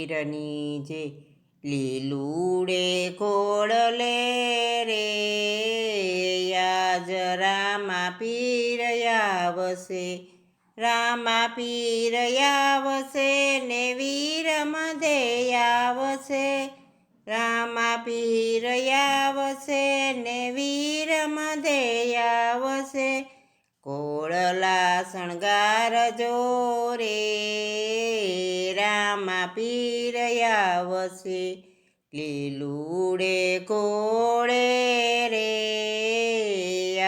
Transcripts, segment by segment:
પીરની જે લીલુડે કોળલે રે આજ રામા પીર આવશે, રામા પીર આવશે ને વીર મધે આવશે, રામા પીર આવશે ને વીર મધે આવશે, કોળલા શણગારજો રે રામા પીર આવશે, લીલુડે કોળે રે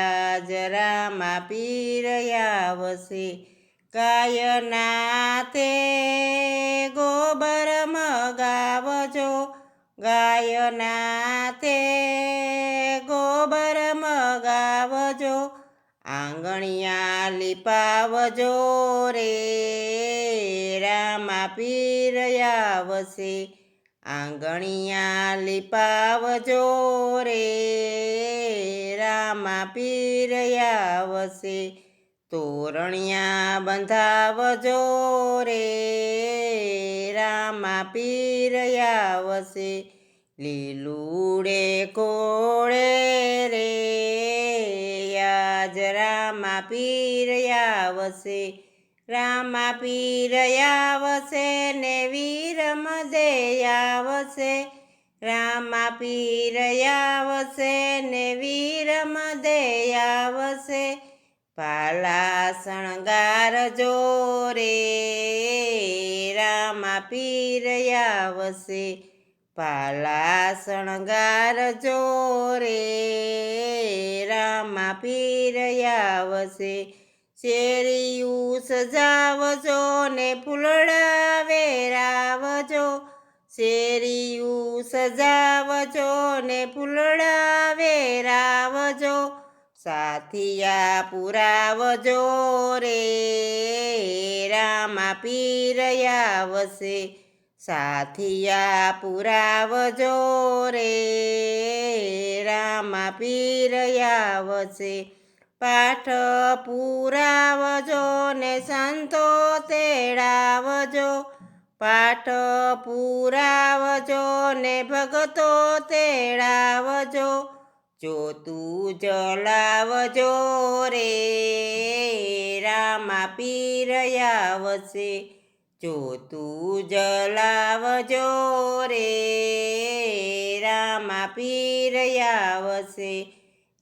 આજ રામા પીર આવશે, ગાયના તે ગોબર મગાવજો, ગાયના તે ગોબર મગાવજો, આંગણિયા લીપાવજો રે રામા પીર આવશે, આંગણિયા લીપાવજો રે રામા પીર આવશે, તોરણિયા બંધાવજો રે રામા પીર આવશે, લીલુડે કોળે રે આજ રામા પીર આવશે, રામા પીર આવશે ને વીર મધે આવશે, રામા પીર આવશે ને વીર મધે આવશે, પાલા શણગારજો રે રામા પીર આવશે, પાલા શણગારજો રે રામા પીર આવશે, શેરીયું સજાવજો ને ફૂલડા વેરાવજો, શેરીયું સજાવજો ને ફૂલડા વેરાવજો, સાથિયા પુરાવજો રે રામા પીર આવશે, સાથિયા પુરાવજો રે રામા પીર આવશે, પાઠ પુરાવજો ને સંતો તેડાવજો, પાઠ પુરાવજો ને ભગતો તેડાવજો, જ્યોતું જલાવજો રે રામા પીર આવશે, જ્યોતું જલાવજો રે રામા પીર આવશે,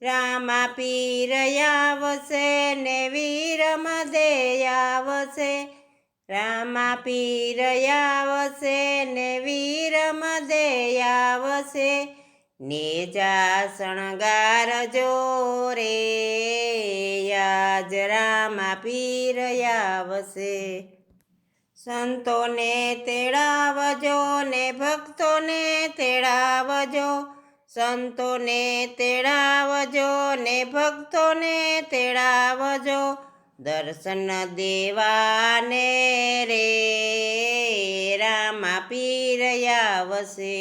રામા પીર આવશે ને વીર મધે આવશે, રામા પીર આવશે ને વીર મધે આવશે, નેજા શણગારજો રે આજ રામા પીર આવશે, સંતોને તેડાવજો ને ભક્તોને તેડાવજો, સંતોને તેડાવજો ને ભક્તોને તેડાવજો, દર્શન દેવાને રે રામા પીર આવશે,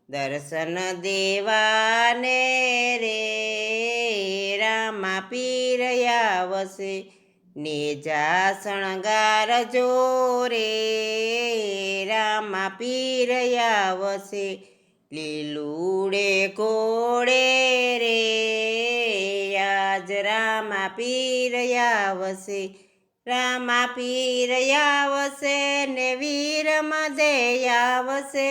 દર્શન દેવાને રે રામા પીર આવશે, નેજા શણગારજો રે રામા પીર આવશે, લીલુડે કોળે રે આજ રામા પીર આવશે, રામા પીર આવશે ને વીર મધે આવશે,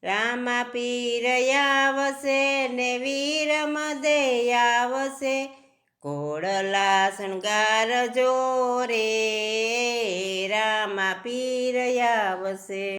રામા પીર આવશે ને વીર મધે આવશે, કોળલા શણગારજો રે રામા પીર આવશે.